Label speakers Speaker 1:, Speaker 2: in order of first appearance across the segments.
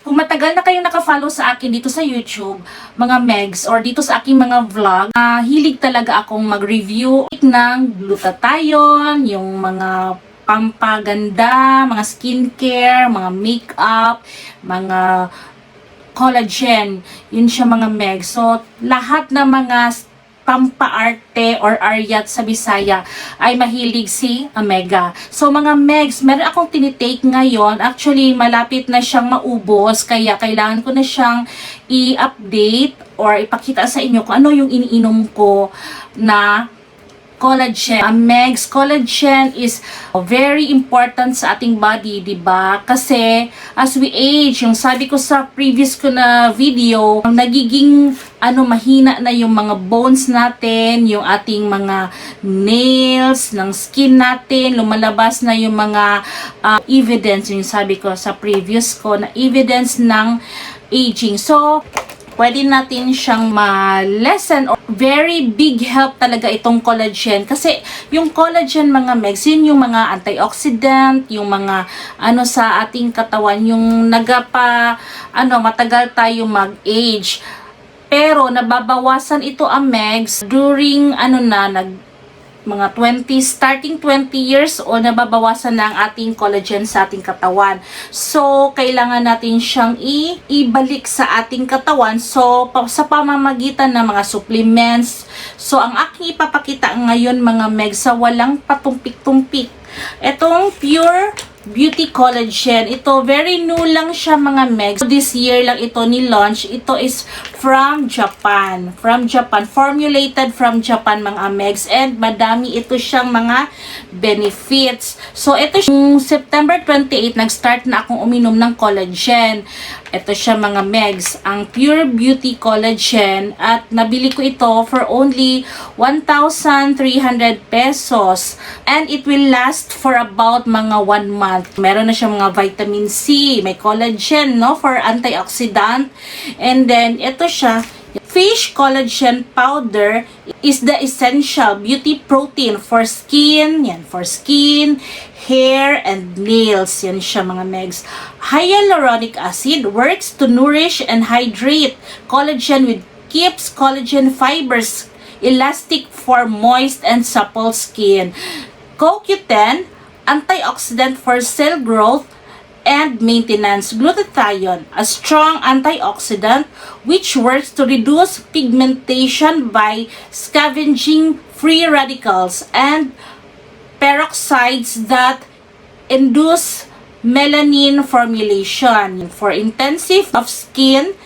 Speaker 1: Kung matagal na kayong nakafollow sa akin dito sa YouTube, mga Megs, or dito sa aking mga vlog, hilig talaga akong mag-review ng glutathione, yung mga pampaganda, mga skincare, mga makeup, mga collagen. Yun siya mga Megs. So, lahat ng mga pampaarte or aryat sa Bisaya ay mahilig si Omega. So mga Megs, meron akong tinitake ngayon. Actually, malapit na siyang maubos kaya kailangan ko na siyang i-update or ipakita sa inyo kung ano yung iniinom ko na collagen. Megs, collagen is very important sa ating body, di ba? Kasi as we age, yung sabi ko sa previous ko na video, nagiging mahina na yung mga bones natin, yung ating mga nails, ng skin natin, lumalabas na yung mga evidence, yung sabi ko sa previous ko na evidence ng aging. So, pwede natin siyang ma-lessen or very big help talaga itong collagen. Kasi yung collagen mga Megs, yun yung mga antioxidant, yung mga sa ating katawan, yung matagal tayo mag-age. Pero nababawasan ito Megs during mga 20, starting 20 years old, nababawasan na ang ating collagen sa ating katawan. So, kailangan natin siyang ibalik sa ating katawan. So, sa pamamagitan ng mga supplements. So, ang aking ipapakita ngayon mga Meg, sa walang patumpik-tumpik. Itong Pure Beauty Collagen. Ito, very new lang siya mga Meg. So, this year lang ito ni-launch. Ito is from Japan. From Japan. Formulated from Japan mga Megs. And madami ito siyang mga benefits. So, ito yung September 28, nag-start na akong uminom ng collagen. Ito siya mga Megs. Ang Pure Beauty Collagen. At nabili ko ito for only 1,300 pesos. And it will last for about mga 1 month. Meron na siyang mga vitamin C, may collagen, for antioxidant. And then, ito siya, fish collagen powder is the essential beauty protein for skin, for skin, hair, and nails. Yan siya mga Megs. Hyaluronic acid works to nourish and hydrate collagen with keeps collagen fibers elastic for moist and supple skin. CoQ10, antioxidant for cell growth and maintenance. Glutathione, a strong antioxidant which works to reduce pigmentation by scavenging free radicals and peroxides that induce melanin formulation. For intensive of skin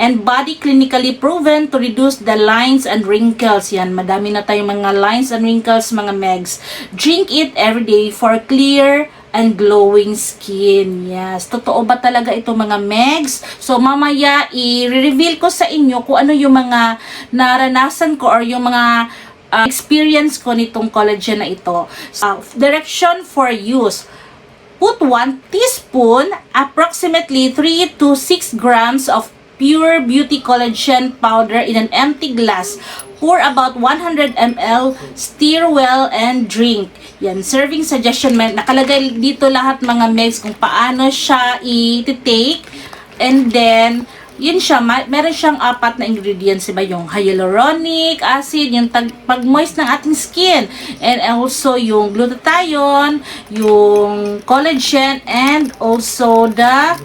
Speaker 1: and body, clinically proven to reduce the lines and wrinkles. Yan, madami na tayong mga lines and wrinkles mga Megs. Drink it every day for clear and glowing skin. Yes, totoo ba talaga ito mga Megs? So mamaya i-reveal ko sa inyo kung ano yung mga naranasan ko or yung mga experience ko nitong collagen na ito. Direction for use. Put 1 teaspoon, approximately 3 to 6 grams of Pure Beauty Collagen powder in an empty glass. Pour about 100 ml, stir well, and drink. Yan, serving suggestion. Nakalagay dito lahat mga Megs kung paano siya i-take. And then, yun siya, meron siyang 4 na ingredients, diba? Yung hyaluronic acid, yung pag-moist ng ating skin. And also yung glutathione, yung collagen, and also the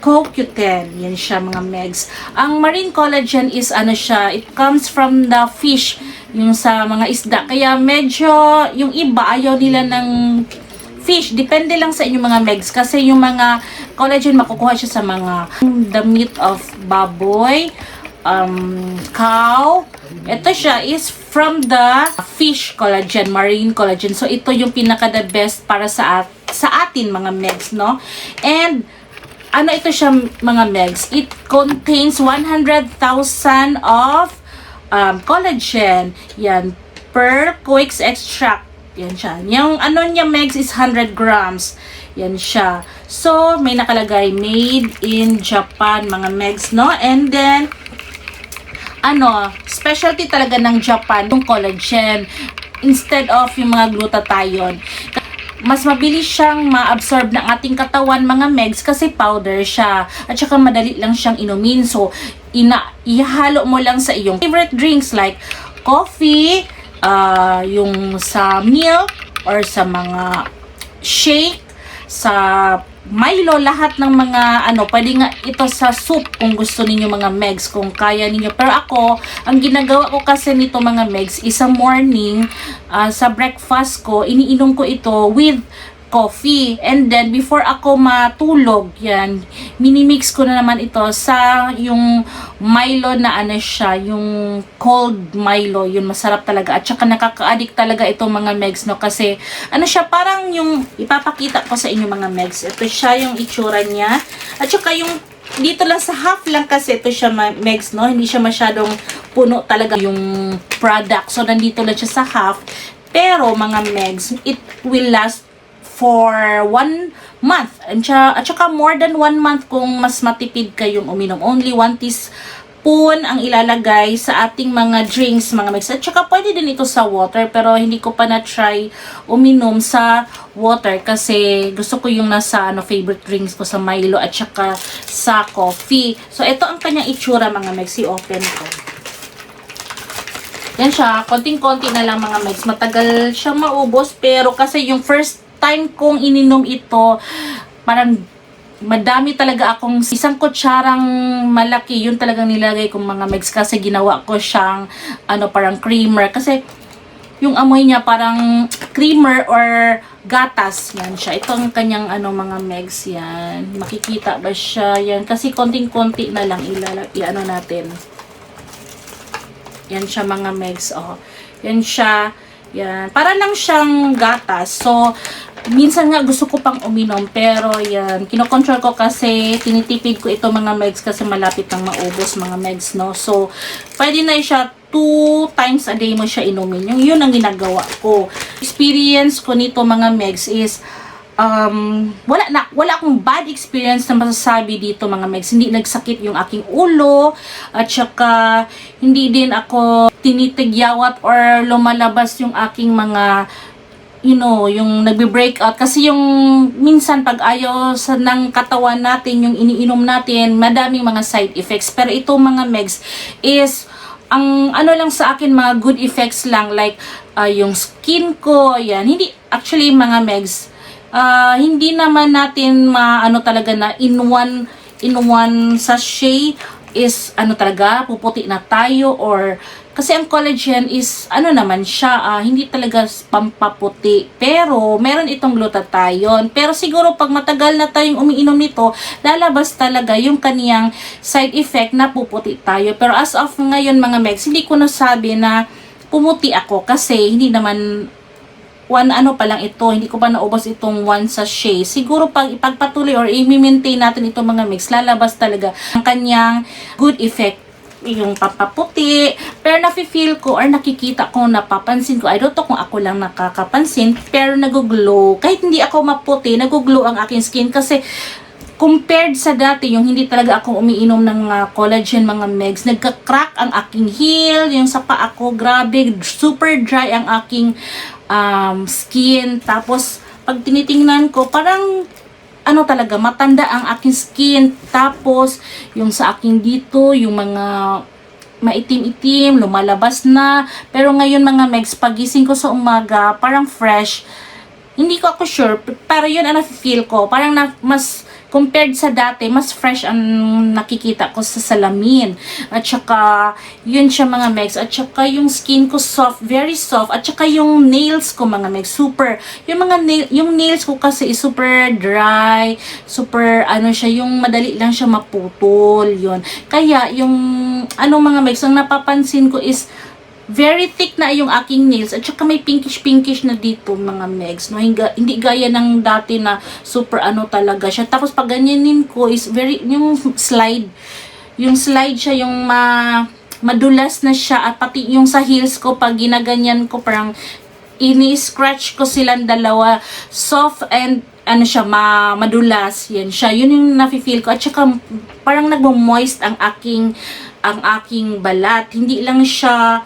Speaker 1: CoQ10. Yan siya mga Megs. Ang marine collagen is it comes from the fish, yung sa mga isda. Kaya medyo yung iba ayaw nila ng fish. Depende lang sa inyo mga Megs. Kasi yung mga collagen makukuha siya sa mga the meat of baboy, cow. Ito siya is from the fish collagen, marine collagen. So ito yung pinaka the best para sa atin mga Megs, no? And ito siya mga Megs? It contains 100,000 of collagen. Yan. Per Coix extract. Yan siya. Yung niya Megs is 100 grams. Yan siya. So, may nakalagay made in Japan mga Megs, no? And then, specialty talaga ng Japan yung collagen instead of yung mga glutathione. mas mabilis siyang ma-absorb ng ating katawan mga megs kasi powder siya. At saka madali lang siyang inumin. So, ihalo mo lang sa iyong favorite drinks like coffee, yung sa milk, or sa mga shake, sa Milo, lahat ng mga pwede nga ito sa soup kung gusto ninyo mga megs, kung kaya ninyo. Pero ako, ang ginagawa ko kasi nito mga megs, isa morning, sa breakfast ko, iniinom ko ito with coffee. And then, before ako matulog, yan, minimix ko na naman ito sa yung Milo na siya, yung cold Milo, yun masarap talaga. At saka nakaka-addict talaga itong mga megs, no, kasi siya, parang yung ipapakita ko sa inyo mga megs. Ito siya yung itsura niya. At saka yung dito lang sa half lang kasi ito siya megs, no, hindi siya masyadong puno talaga yung product. So, nandito lang siya sa half. Pero mga megs, it will last for 1 month. At saka more than 1 month kung mas matipid kayong uminom. Only 1 teaspoon ang ilalagay sa ating mga drinks, mga megs. At saka pwede din ito sa water, pero hindi ko pa na-try uminom sa water kasi gusto ko yung nasa favorite drinks ko sa Milo at saka sa coffee. So, ito ang kanyang itsura mga megs. I-open ko. Yan siya. Konting-konti na lang mga megs. Matagal siya maubos, pero kasi yung first time kong ininom ito, parang madami talaga akong isang kutsarang malaki, yun talagang nilagay kong mga megs kasi ginawa ko siyang parang creamer kasi yung amoy niya parang creamer or gatas, yan siya. Ito ang kanyang mga megs, yan. Makikita ba siya? Yan, kasi konting-konti na lang natin. Yan siya mga megs, oh. Yan siya. Yan. Para lang siyang gatas. So, minsan nga gusto ko pang uminom, pero yan, kinokontrol ko kasi tinitipid ko ito mga megs kasi malapit nang maubos mga megs, no. So, pwede na siya 2 times a day mo siya inumin. Yun ang ginagawa ko. Experience ko nito mga megs is wala akong bad experience na masasabi dito mga megs. Hindi nagsakit yung aking ulo, at saka hindi din ako tinitigyawat or lumalabas yung aking mga yung nagbe-breakout. Kasi yung minsan pag ayaw ng katawan natin, yung iniinom natin, madaming mga side effects. Pero ito mga megs is, ang lang sa akin, mga good effects lang. Like, yung skin ko, yan. Hindi, actually mga megs, hindi naman natin talaga na in one sachet is talaga, puputi na tayo, or kasi ang collagen is naman siya, hindi talaga pampaputi. Pero meron itong glutathione. Pero siguro pag matagal na tayong umiinom nito, lalabas talaga yung kaniyang side effect na puputi tayo. Pero as of ngayon mga megs, hindi ko nasabi na pumuti ako kasi hindi naman pa lang ito, hindi ko pa naubos itong 1 sachet. Siguro pag ipagpatuloy or i-maintain natin itong mga mix, lalabas talaga ang kanyang good effect, yung papaputi. Pero nafe-feel ko or nakikita ko, napapansin ko, I don't know kung ako lang nakakapansin, pero nag-glow. Kahit hindi ako maputi, nag-glow ang aking skin kasi compared sa dati, yung hindi talaga ako umiinom ng collagen mga megs, nagka-crack ang aking heel, yung sa paa ko, grabe, super dry ang aking skin. Tapos, pag tinitingnan ko, parang talaga, matanda ang aking skin. Tapos, yung sa aking dito, yung mga maitim-itim, lumalabas na. Pero ngayon mga megs, pagising ko sa umaga, parang fresh. Hindi ko ako sure, pero yun ang na-feel ko. Parang mas compared sa dati, mas fresh ang nakikita ko sa salamin. At saka, yun siya mga megs. At saka yung skin ko soft, very soft. At saka yung nails ko mga megs, super. Yung nails ko kasi is super dry, super siya, yung madali lang siya maputol. Yun. Kaya yung mga megs, ang napapansin ko is very thick na yung aking nails, at saka may pinkish na dito mga megs, no? Hindi gaya ng dati na super talaga siya. Tapos pag ganyanin ko is very, yung slide siya, yung madulas na siya, at pati yung sa heels ko pag ginaganyan ko, parang ini-scratch ko silang dalawa, soft and siya, madulas. Yan siya, yun yung nafe-feel ko. At saka parang nagmo-moist ang aking balat. Hindi lang siya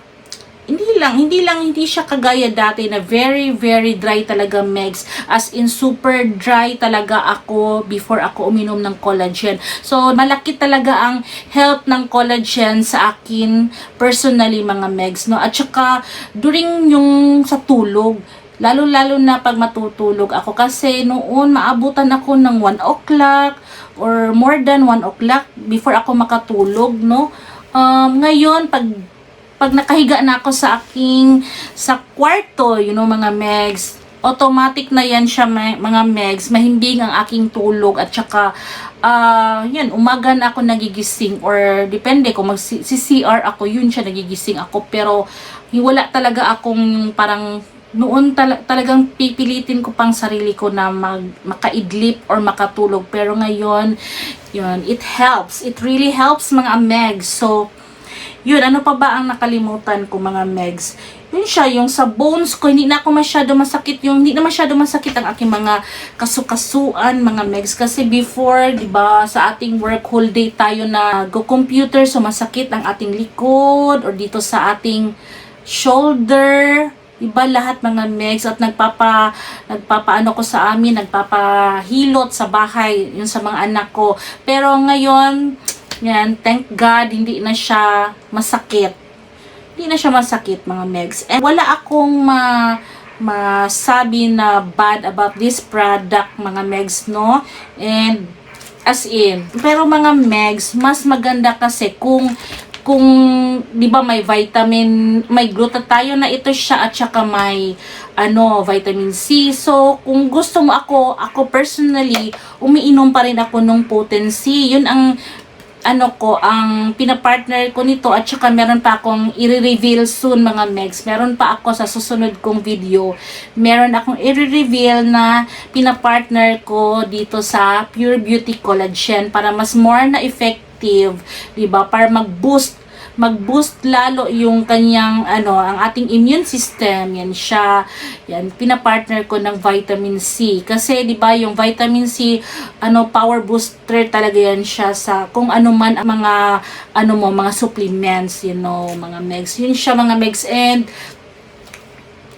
Speaker 1: hindi siya kagaya dati na very, very dry talaga, Megs. As in, super dry talaga ako before ako uminom ng collagen. So, malaki talaga ang help ng collagen sa akin personally, mga Megs, no? At saka, during yung sa tulog, lalo-lalo na pag matutulog ako kasi noon maabutan ako ng 1 o'clock or more than 1 o'clock before ako makatulog, no? Ngayon, pag nakahiga na ako sa kwarto, mga Megs, automatic na yan siya, mga Megs, mahimbing ang aking tulog at saka umaga na ako nagigising or depende kung mag-CR ako, yun siya nagigising ako, pero wala talaga akong parang noon talagang pipilitin ko pang sarili ko na makaidlip or makatulog, pero ngayon yun, it really helps, mga Megs. So yun, ano pa ba ang nakalimutan ko, mga Megs? Yun siya, yung sa bones ko, hindi na masyado masakit ang aking mga kasukasuan, mga Megs. Kasi before, di ba, sa ating work, whole day tayo na go-computer, so masakit ang ating likod, or dito sa ating shoulder, iba lahat, mga Megs. At nagpapaano ko sa amin, nagpapahilot sa bahay, yun sa mga anak ko. Pero ngayon, yan, thank God, hindi na siya masakit. Hindi na siya masakit, mga Megs. And wala akong masabi na bad about this product, mga Megs, no? And, as in, pero mga Megs, mas maganda kasi kung di ba may vitamin, may glutathione na ito siya at saka may vitamin C. So, kung gusto mo ako personally, umiinom pa rin ako ng Potency. Yun ang ang pinapartner ko nito, at saka meron pa akong i-reveal soon, mga Megs. Meron pa ako sa susunod kong video. Meron akong i-reveal na pinapartner ko dito sa Pure Beauty Collagen para mas more na effective, 'di ba? Para mag-boost lalo yung kanyang ang ating immune system. Yan siya. Yan, pinapartner ko ng vitamin C. Kasi 'di ba, yung vitamin C, power booster talaga yan siya sa kung ano man ang mga mga supplements, mga Megs. Yun siya, mga Megs. And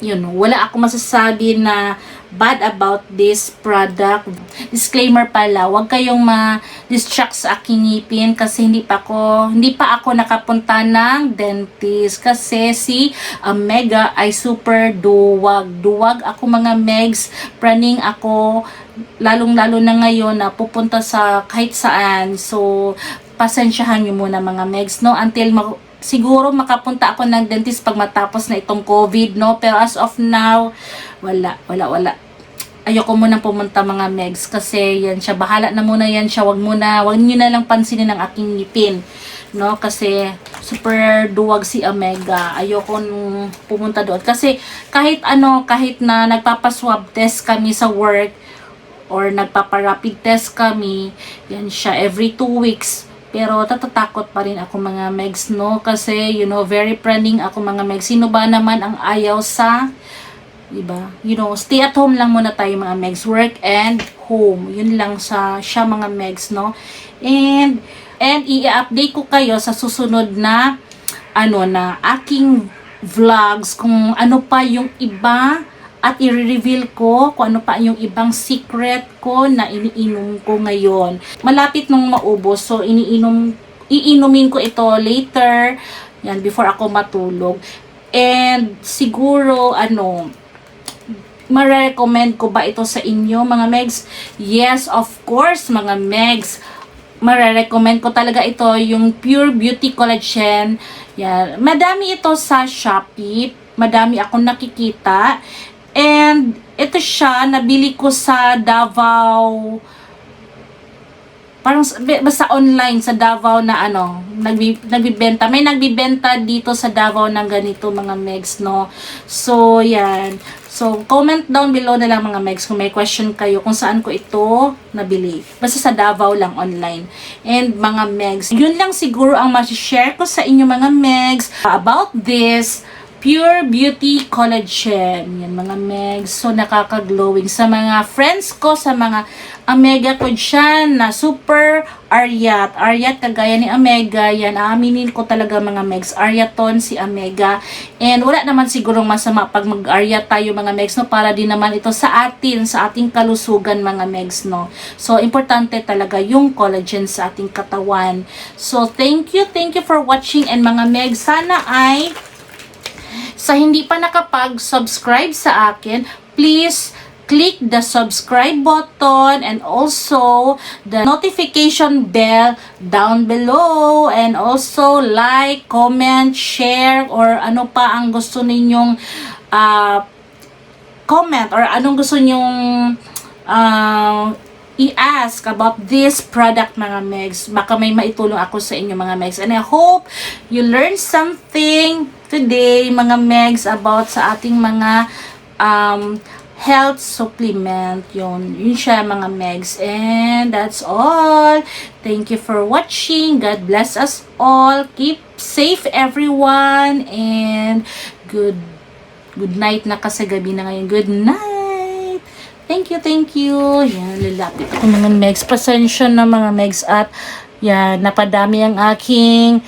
Speaker 1: yun, wala ako masasabi na bad about this product. Disclaimer pala, huwag kayong ma-distract sa aking ngipin kasi hindi pa ako nakapunta ng dentist kasi si Mega ay super duwag ako, mga Megs. Praning ako, lalong-lalo na ngayon na pupunta sa kahit saan. So, pasensyahan nyo muna, mga Megs, no? Until siguro makapunta ako ng dentist pag matapos na itong COVID, no? Pero as of now, wala. Ayoko muna pumunta, mga Megs, kasi yan siya, bahala na muna yan siya. Wag niyo na lang pansinin ang aking ngipin, no? Kasi super duwag si Omega. Ayoko nung pumunta doon kasi kahit na nagpapa-swab test kami sa work or nagpapa-rapid test kami, yan siya every 2 weeks. Pero tatatakot pa rin ako, mga Megs, no? Kasi, very praning ako, mga Megs. Sino ba naman ang ayaw sa, diba? Stay at home lang muna tayo, mga Megs. Work and home. Yun lang siya, mga Megs, no? And i-update ko kayo sa susunod na, na aking vlogs, kung ano pa yung iba, at i-reveal ko kung ano pa yung ibang secret ko na iniinom ko ngayon. Malapit nung maubos, so iinumin ko ito later, yan, before ako matulog. And siguro, ma-recommend ko ba ito sa inyo, mga Megs? Yes, of course, mga Megs. Ma-recommend ko talaga ito, yung Pure Beauty Collagen. Yan. Madami ito sa Shopee. Madami akong nakikita. And ito siya, nabili ko sa Davao, parang basta online sa Davao na nagbibenta. May nagbibenta dito sa Davao ng ganito, mga Megs, no? So, yan. So, comment down below na lang, mga Megs, kung may question kayo kung saan ko ito nabili. Basta sa Davao lang, online. And, mga Megs, yun lang siguro ang ma-share ko sa inyo, mga Megs, about this Pure Beauty Collagen. Yan mga megs. So, nakaka-glowing. Sa mga friends ko, sa mga Amega ko dyan na super Aryat. Aryat, kagaya ni Amega. Yan, aaminin ko talaga mga megs. Aryaton si Amega. And wala naman sigurong masama pag mag-Aryat tayo mga megs, no? Para din naman ito sa atin, sa ating kalusugan mga megs, no? So, importante talaga yung collagen sa ating katawan. So, thank you for watching. And mga megs, sana ay sa hindi pa nakapag-subscribe sa akin, please click the subscribe button and also the notification bell down below, and also like, comment, share, or ano pa ang gusto ninyong comment, or anong gusto ninyong i-ask about this product mga megs. Baka may maitulong ako sa inyo mga megs. And I hope you learn something today mga megs about sa ating mga health supplement. Yun siya mga megs. And that's all. Thank you for watching. God bless us all. Keep safe everyone. And good night na kasi gabi na ngayon. Good night. Thank you. Yan, lalapit ako mga megs. Pasensya na mga megs. At yan, napadami ang aking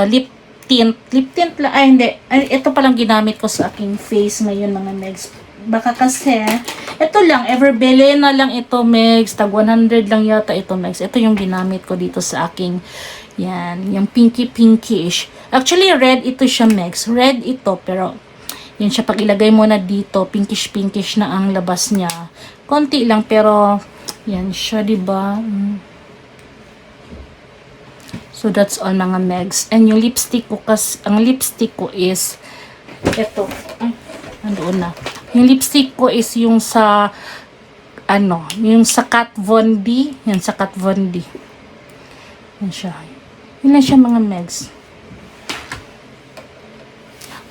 Speaker 1: lip tint. Lip tint lang. Ay, hindi. Ay, ito palang ginamit ko sa aking face ngayon mga megs. Baka kasi, ito lang, Everbelle na lang ito megs. Tag 100 lang yata ito megs. Ito yung ginamit ko dito sa aking, yan, yung pinkish. Actually, red ito siya megs. Red ito, pero yan siya, pag ilagay mo na dito, pinkish na ang labas niya. Konti lang, pero yan siya, diba? So, that's all mga megs. And yung lipstick ko, ang lipstick ko is, ito. Ay, nandoon na. Yung lipstick ko is yung sa, yung sa Kat Von D. Yan, sa Kat Von D. Yan siya. Yun lang siya mga megs.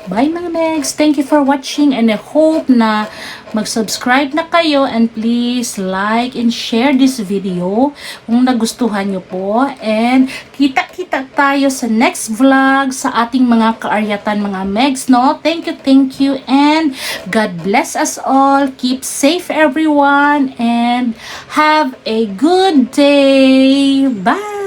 Speaker 1: Bye mga megs. Thank you for watching, and I hope na mag-subscribe na kayo, and please like and share this video kung nagustuhan nyo po. And kita-kita tayo sa next vlog sa ating mga kaaryatan mga megs, no? Thank you, and God bless us all. Keep safe everyone, and have a good day. Bye!